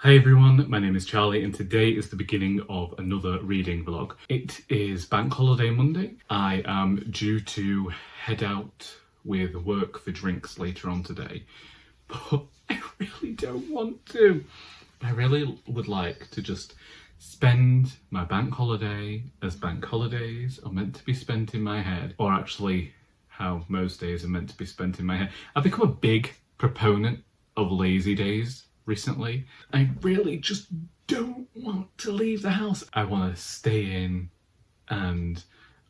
Hi everyone, my name is Charlie and today is the beginning of another reading vlog. It is Bank Holiday Monday. I am due to head out with work for drinks later on today, but I really don't want to. I really would like to just spend my bank holiday as bank holidays are meant to be spent in my head, or actually how most days are meant to be spent in my head. I've become a big proponent of lazy days recently. I really just don't want to leave the house. I want to stay in and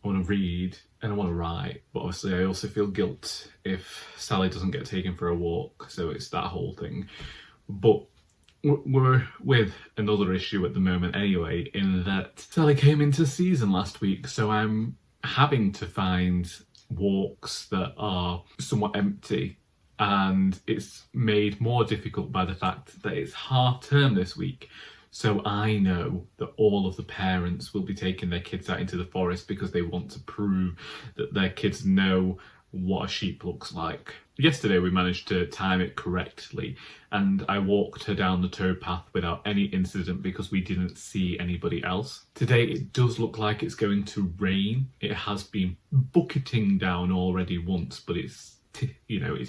I want to read and I want to write, but obviously I also feel guilt if Sally doesn't get taken for a walk, so it's that whole thing. But we're with another issue at the moment anyway, in that Sally came into season last week, so I'm having to find walks that are somewhat empty. And it's made more difficult by the fact that it's half term this week. So I know that all of the parents will be taking their kids out into the forest because they want to prove that their kids know what a sheep looks like. Yesterday we managed to time it correctly and I walked her down the towpath without any incident because we didn't see anybody else. Today it does look like it's going to rain. It has been bucketing down already once, but it's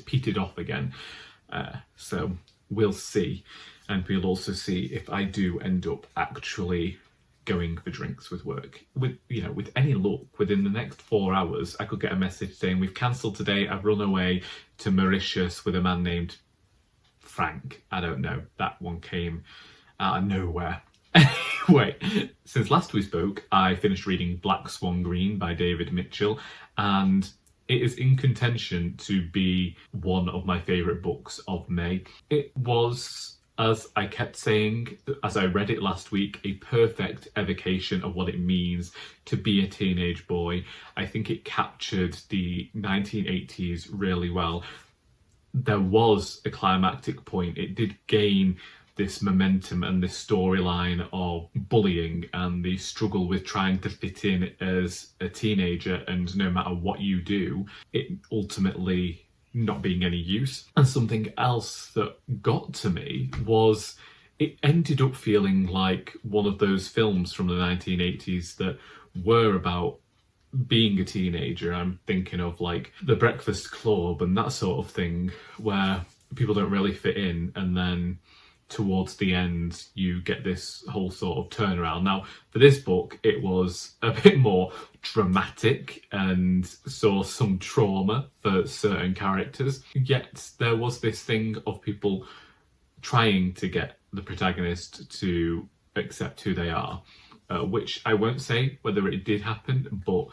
petered off again, so we'll see. And we'll also see if I do end up actually going for drinks with work. With any luck, within the next 4 hours I could get a message saying we've cancelled today, I've run away to Mauritius with a man named Frank. I don't know, that one came out of nowhere. Anyway, since last we spoke I finished reading Black Swan Green by David Mitchell, and it is in contention to be one of my favourite books of May. It was, as I kept saying, as I read it last week, a perfect evocation of what it means to be a teenage boy. I think it captured the 1980s really well. There was a climactic point. It did gain this momentum and this storyline of bullying and the struggle with trying to fit in as a teenager, and no matter what you do, it ultimately not being any use. And something else that got to me was it ended up feeling like one of those films from the 1980s that were about being a teenager. I'm thinking of like The Breakfast Club and that sort of thing, where people don't really fit in and then towards the end you get this whole sort of turnaround. Now for this book it was a bit more dramatic and saw some trauma for certain characters, yet there was this thing of people trying to get the protagonist to accept who they are, which I won't say whether it did happen, but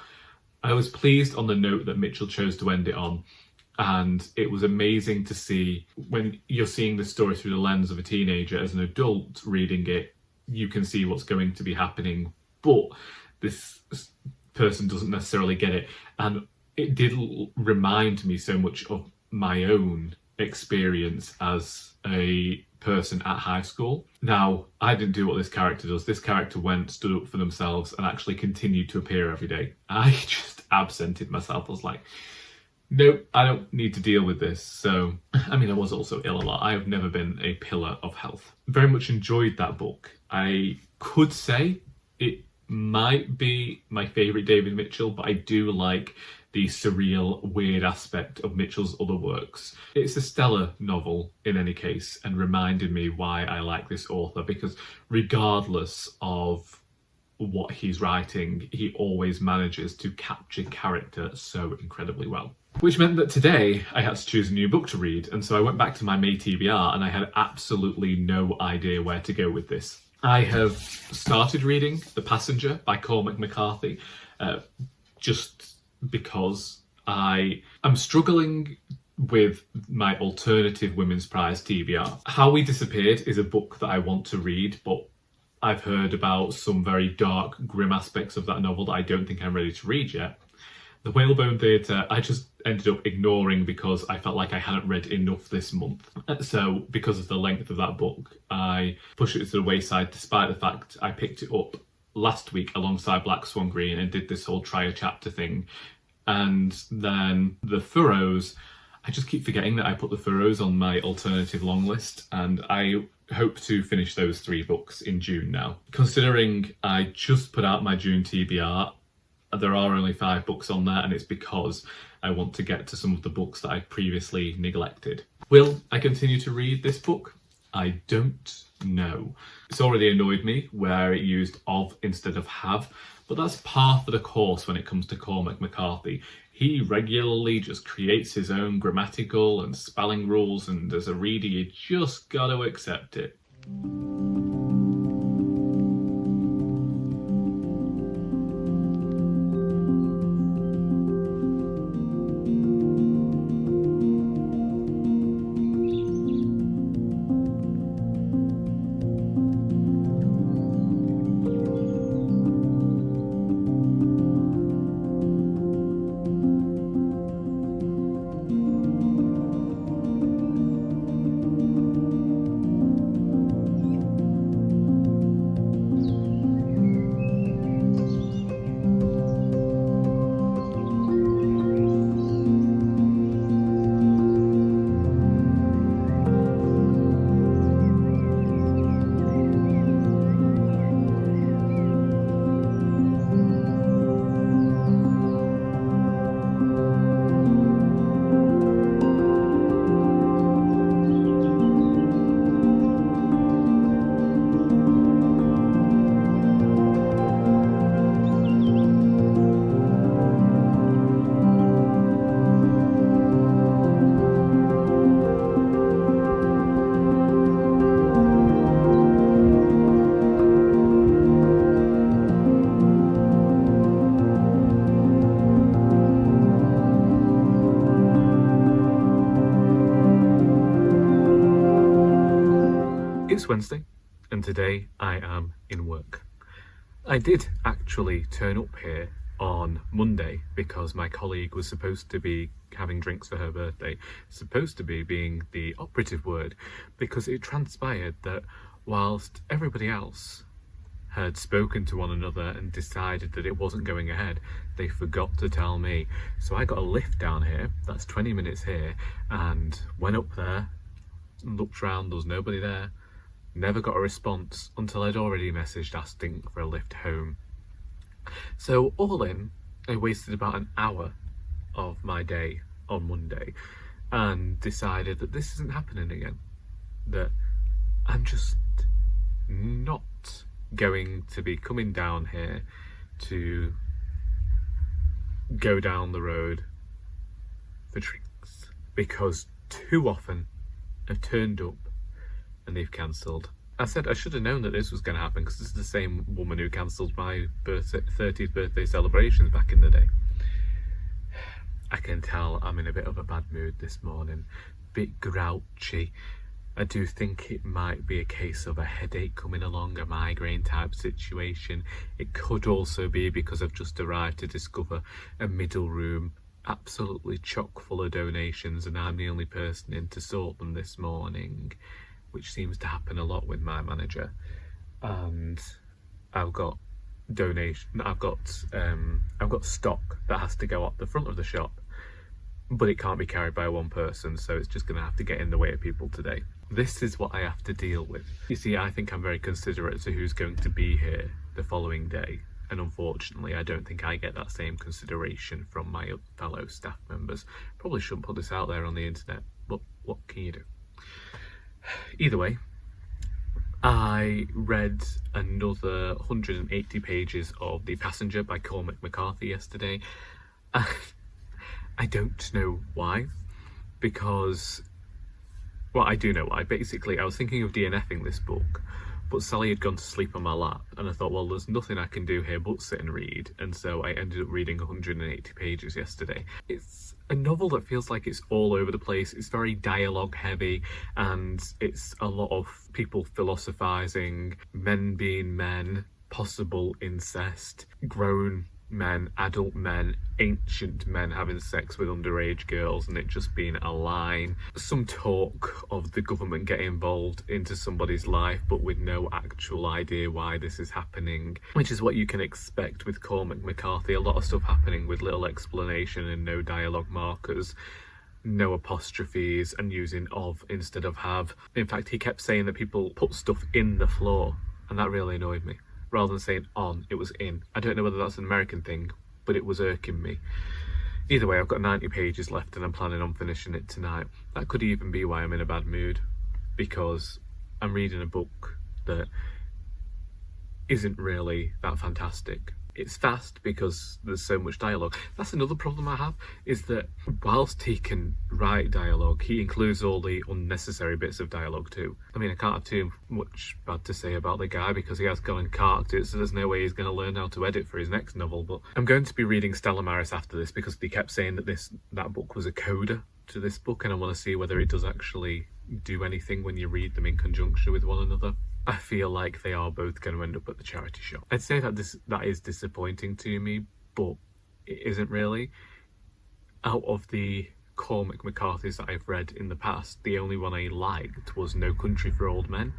I was pleased on the note that Mitchell chose to end it on. And it was amazing to see when you're seeing the story through the lens of a teenager. As an adult reading it, you can see what's going to be happening, but this person doesn't necessarily get it. And it did remind me so much of my own experience as a person at high school. Now, I didn't do what this character does. This character went, stood up for themselves, and actually continued to appear every day. I just absented myself. I was like, nope, I don't need to deal with this. So, I mean, I was also ill a lot. I have never been a pillar of health. Very much enjoyed that book. I could say it might be my favourite David Mitchell, but I do like the surreal, weird aspect of Mitchell's other works. It's a Stella novel in any case, and reminded me why I like this author, because regardless of what he's writing, he always manages to capture character so incredibly well. Which meant that today I had to choose a new book to read, and so I went back to my May TBR and I had absolutely no idea where to go with this. I have started reading The Passenger by Cormac McCarthy, just because I am struggling with my alternative Women's Prize TBR. How We Disappeared is a book that I want to read, but I've heard about some very dark, grim aspects of that novel that I don't think I'm ready to read yet. The Whalebone Theatre, I just ended up ignoring because I felt like I hadn't read enough this month. So because of the length of that book, I pushed it to the wayside, despite the fact I picked it up last week alongside Black Swan Green and did this whole try a chapter thing. And then The Furrows, I just keep forgetting that I put The Furrows on my alternative long list, and I hope to finish those 3 books in June now. Considering I just put out my June TBR, there are only 5 books on there, and it's because I want to get to some of the books that I previously neglected. Will I continue to read this book? I don't know. It's already annoyed me where it used of instead of have, but that's par for the course when it comes to Cormac McCarthy. He regularly just creates his own grammatical and spelling rules, and as a reader you just gotta accept it. It's Wednesday, and today I am in work. I did actually turn up here on Monday because my colleague was supposed to be having drinks for her birthday. Supposed to be being the operative word, because it transpired that whilst everybody else had spoken to one another and decided that it wasn't going ahead, they forgot to tell me. So I got a lift down here, that's 20 minutes here, and went up there, looked round, there was nobody there. Never got a response until I'd already messaged asking for a lift home. So all in, I wasted about an hour of my day on Monday and decided that this isn't happening again. That I'm just not going to be coming down here to go down the road for drinks, because too often I've turned up and they've cancelled. I said I should have known that this was going to happen, because this is the same woman who cancelled my 30th birthday celebrations back in the day. I can tell I'm in a bit of a bad mood this morning, bit grouchy. I do think it might be a case of a headache coming along, a migraine type situation. It could also be because I've just arrived to discover a middle room absolutely chock full of donations and I'm the only person in to sort them this morning, which seems to happen a lot with my manager. And I've got stock that has to go up the front of the shop, but it can't be carried by one person, so it's just gonna have to get in the way of people today. This is what I have to deal with. You see, I think I'm very considerate to who's going to be here the following day, and unfortunately I don't think I get that same consideration from my fellow staff members. Probably shouldn't put this out there on the internet, but what can you do? Either way, I read another 180 pages of The Passenger by Cormac McCarthy yesterday. I don't know why, because, well, I do know why. Basically, I was thinking of DNFing this book, but Sally had gone to sleep on my lap, and I thought, well, there's nothing I can do here but sit and read, and so I ended up reading 180 pages yesterday. It's a novel that feels like it's all over the place. It's very dialogue heavy, and it's a lot of people philosophizing, men being men, possible incest, grown men, adult men, ancient men having sex with underage girls, and it just being a line. Some talk of the government getting involved into somebody's life, but with no actual idea why this is happening, which is what you can expect with Cormac McCarthy. A lot of stuff happening with little explanation and no dialogue markers. no apostrophes and using of instead of have. In fact, he kept saying that people put stuff in the floor, and that really annoyed me. Rather than saying on, it was in. I don't know whether that's an American thing, but it was irking me. Either way, I've got 90 pages left and I'm planning on finishing it tonight. That could even be why I'm in a bad mood, because I'm reading a book that isn't really that fantastic. It's fast because there's so much dialogue. That's another problem I have, is that whilst he can write dialogue, he includes all the unnecessary bits of dialogue too. I mean, I can't have too much bad to say about the guy because he has gone and carked it, so there's no way he's going to learn how to edit for his next novel. But I'm going to be reading Stella Maris after this because they kept saying that that book was a coda to this book, and I want to see whether it does actually do anything when you read them in conjunction with one another. I feel like they are both going to end up at the charity shop. I'd say that that is disappointing to me, but it isn't really. Out of the Cormac McCarthys that I've read in the past, the only one I liked was No Country for Old Men,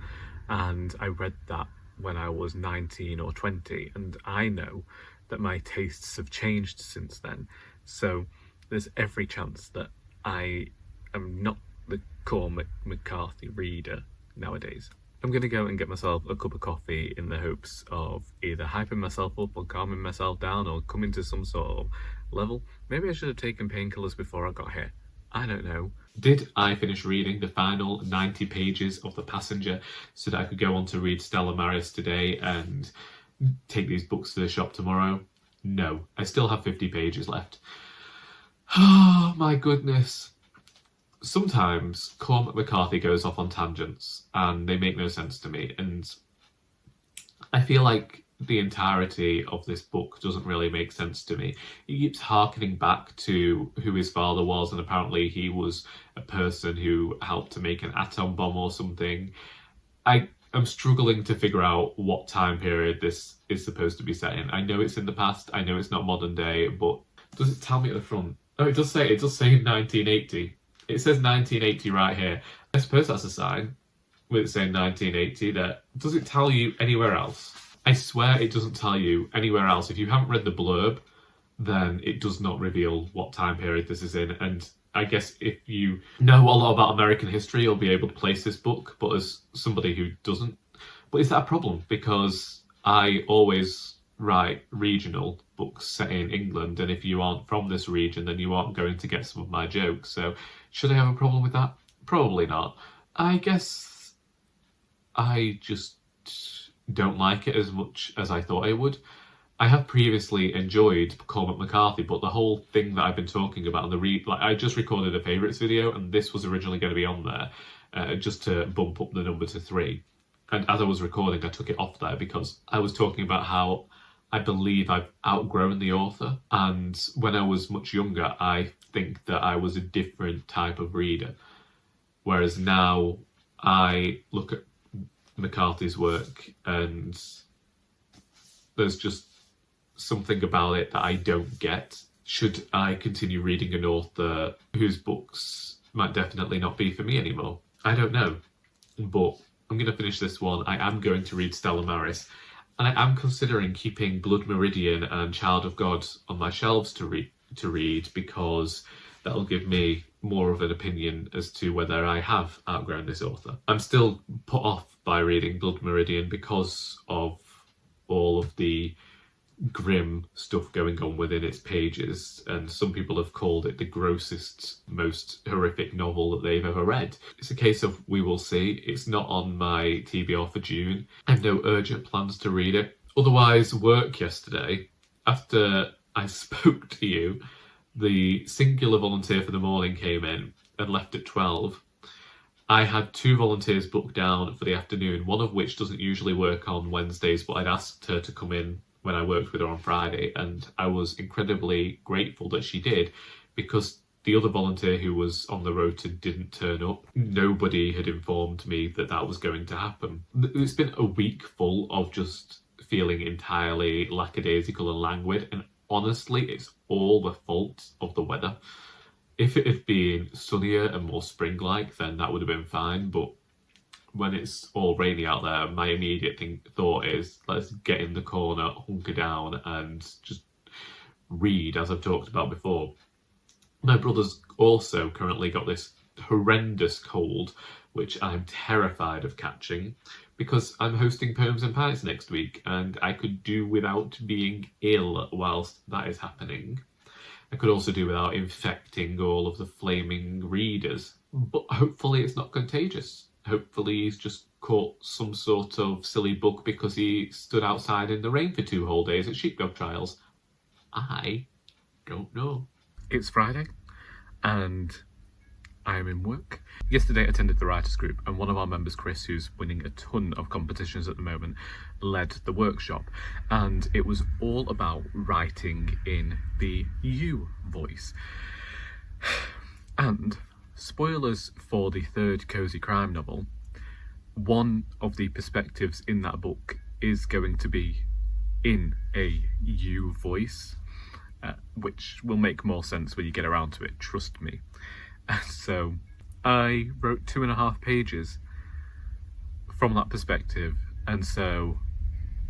and I read that when I was 19 or 20, and I know that my tastes have changed since then, so there's every chance that I am not the Cormac McCarthy reader nowadays. I'm going to go and get myself a cup of coffee in the hopes of either hyping myself up or calming myself down or coming to some sort of level. Maybe I should have taken painkillers before I got here. I don't know. Did I finish reading the final 90 pages of The Passenger so that I could go on to read Stella Maris today and take these books to the shop tomorrow? No, I still have 50 pages left. Oh my goodness. Sometimes Cormac McCarthy goes off on tangents and they make no sense to me, and I feel like the entirety of this book doesn't really make sense to me. He keeps harkening back to who his father was, and apparently he was a person who helped to make an atom bomb or something. I am struggling to figure out what time period this is supposed to be set in. I know it's in the past, I know it's not modern day, but does it tell me at the front? Oh, it does say 1980. It says 1980 right here. I suppose that's a sign with it saying 1980 there. Does it tell you anywhere else? I swear it doesn't tell you anywhere else. If you haven't read the blurb, then it does not reveal what time period this is in. And I guess if you know a lot about American history, you'll be able to place this book, but as somebody who doesn't. But is that a problem? Because I always write regional books set in England, and if you aren't from this region, then you aren't going to get some of my jokes. So should I have a problem with that? Probably not. I guess I just don't like it as much as I thought I would. I have previously enjoyed Cormac McCarthy, but the whole thing that I've been talking about and I just recorded a favourites video, and this was originally going to be on there just to bump up the number to 3. And as I was recording, I took it off there because I was talking about how I believe I've outgrown the author. And when I was much younger, I think that I was a different type of reader. Whereas now I look at McCarthy's work and there's just something about it that I don't get. Should I continue reading an author whose books might definitely not be for me anymore? I don't know. But I'm going to finish this one. I am going to read Stella Maris. And I am considering keeping Blood Meridian and Child of God on my shelves to read because that'll give me more of an opinion as to whether I have outgrown this author. I'm still put off by reading Blood Meridian because of all of the grim stuff going on within its pages, and some people have called it the grossest, most horrific novel that they've ever read. It's a case of we will see. It's not on my TBR for June. I have no urgent plans to read it. Otherwise, work yesterday, after I spoke to you, the singular volunteer for the morning came in and left at 12. I had 2 volunteers booked down for the afternoon, one of which doesn't usually work on Wednesdays, but I'd asked her to come in when I worked with her on Friday, and I was incredibly grateful that she did, because the other volunteer who was on the rota didn't turn up. Nobody had informed me that that was going to happen. It's been a week full of just feeling entirely lackadaisical and languid, and honestly, it's all the fault of the weather. If it had been sunnier and more spring-like, then that would have been fine, but when it's all rainy out there, my immediate thought is, let's get in the corner, hunker down, and just read, as I've talked about before. My brother's also currently got this horrendous cold, which I'm terrified of catching, because I'm hosting Poems and Pints next week, and I could do without being ill whilst that is happening. I could also do without infecting all of the flaming readers, but hopefully it's not contagious. Hopefully he's just caught some sort of silly bug because he stood outside in the rain for 2 whole days at sheepdog trials. I don't know. It's Friday, and I am in work. Yesterday I attended the writers group, and one of our members, Chris, who's winning a ton of competitions at the moment, led the workshop, and it was all about writing in the you voice. And spoilers for the 3rd cozy crime novel, one of the perspectives in that book is going to be in a you voice, which will make more sense when you get around to it, trust me. And so I wrote 2.5 pages from that perspective, and so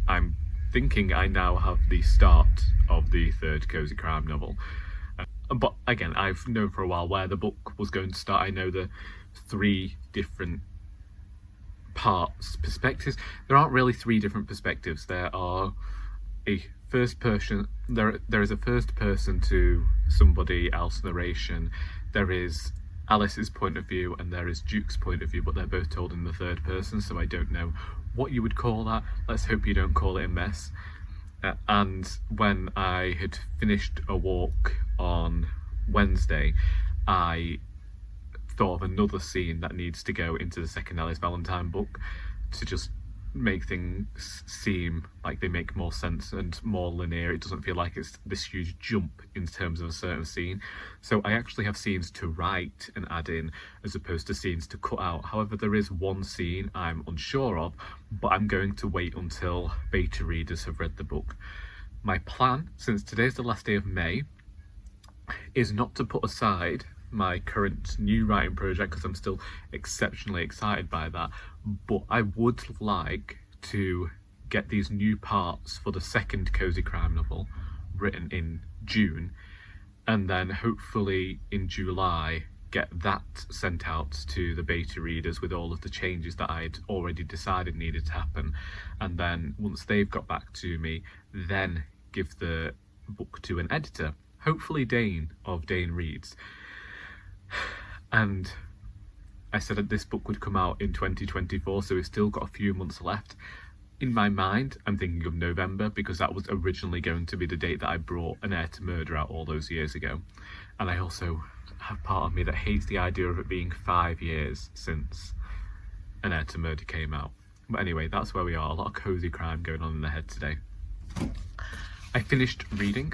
I'm thinking I now have the start of the 3rd cozy crime novel. But again, I've known for a while where the book was going to start. I know the 3 different parts, perspectives. There aren't really 3 different perspectives. There are a first person, there is a first person to somebody else narration, there is Alice's point of view, and there is Duke's point of view, but they're both told in the 3rd person, so I don't know what you would call that. Let's hope you don't call it a mess. And when I had finished a walk on Wednesday, I thought of another scene that needs to go into the 2nd Alice Valentine book to just make things seem like they make more sense and more linear. It doesn't feel like it's this huge jump in terms of a certain scene. So I actually have scenes to write and add in as opposed to scenes to cut out. However, there is one scene I'm unsure of, but I'm going to wait until beta readers have read the book. My plan, since today's the last day of May, is not to put aside my current new writing project because I'm still exceptionally excited by that, but I would like to get these new parts for the 2nd cozy crime novel written in June, and then hopefully in July get that sent out to the beta readers with all of the changes that I'd already decided needed to happen, and then once they've got back to me, then give the book to an editor, hopefully Dane of Dane Reads. And I said that this book would come out in 2024, so we've still got a few months left. In my mind, I'm thinking of November because that was originally going to be the date that I brought An Heir to Murder out all those years ago. And I also have part of me that hates the idea of it being 5 years since An Heir to Murder came out. But anyway, that's where we are. A lot of cozy crime going on in the head today. I finished reading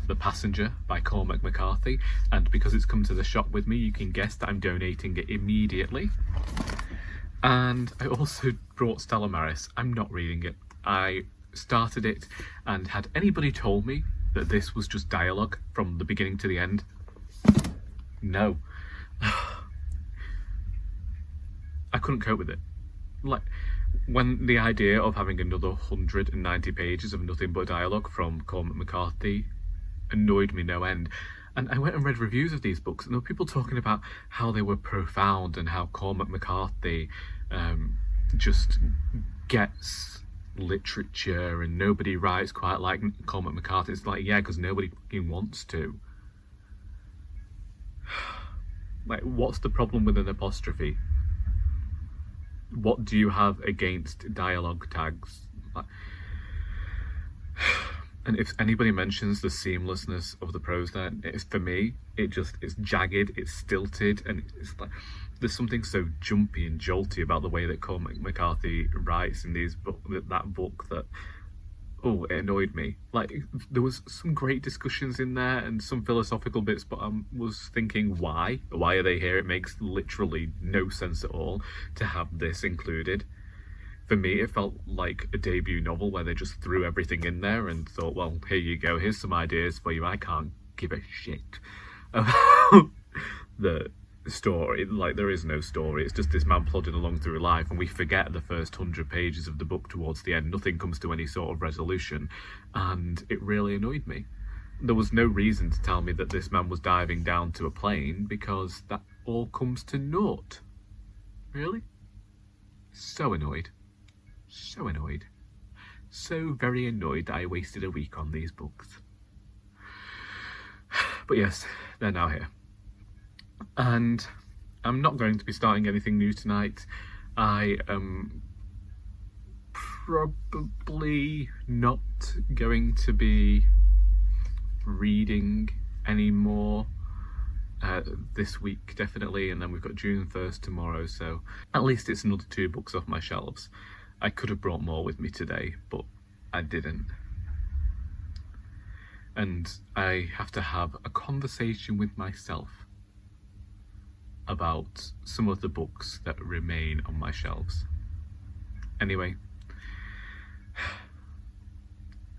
The Passenger by Cormac McCarthy, and because it's come to the shop with me, you can guess that I'm donating it immediately. And I also brought Stella Maris. I'm not reading it. I started it, and had anybody told me that this was just dialogue from the beginning to the end? No. I couldn't cope with it. Like, when the idea of having another 190 pages of nothing but dialogue from Cormac McCarthy annoyed me no end. And I went and read reviews of these books, and there were people talking about how they were profound and how Cormac McCarthy just gets literature and nobody writes quite like Cormac McCarthy. It's like, yeah, because nobody fucking wants to. Like, what's the problem with an apostrophe? What do you have against dialogue tags? And if anybody mentions the seamlessness of the prose there, it's, for me, it's jagged, it's stilted, and it's like there's something so jumpy and jolty about the way that Cormac McCarthy writes in that book that, oh, it annoyed me. Like, there was some great discussions in there and some philosophical bits, but I was thinking, why? Why are they here? It makes literally no sense at all to have this included. For me, it felt like a debut novel where they just threw everything in there and thought, well, here you go, here's some ideas for you. I can't give a shit about the story. Like, there is no story. It's just this man plodding along through life, and we forget the first 100 pages of the book towards the end. Nothing comes to any sort of resolution, and it really annoyed me. there was no reason to tell me that this man was diving down to a plane, because that all comes to naught. Really? So annoyed. So annoyed. So very annoyed that I wasted a week on these books. But yes, they're now here. And I'm not going to be starting anything new tonight. I am probably not going to be reading anymore this week, definitely, and then we've got June 1st tomorrow, so at least it's another 2 books off my shelves. I could have brought more with me today, but I didn't. And I have to have a conversation with myself about some of the books that remain on my shelves. Anyway,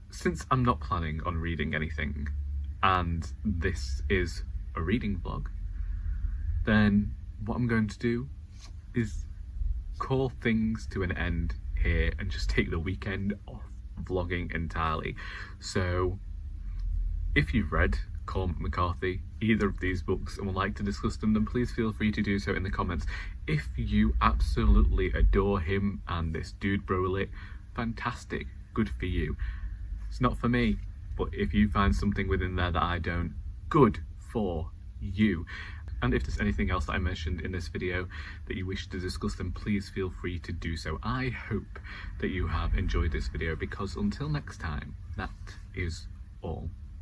since I'm not planning on reading anything, and this is a reading vlog, then what I'm going to do is call things to an end here and just take the weekend off vlogging entirely. So if you've read Cormac, McCarthy, either of these books, and would like to discuss them, then please feel free to do so in the comments. If you absolutely adore him and this dude wrote it, fantastic, good for you. It's not for me, but if you find something within there that I don't, good for you. And if there's anything else that I mentioned in this video that you wish to discuss, then please feel free to do so. I hope that you have enjoyed this video, because until next time, that is all.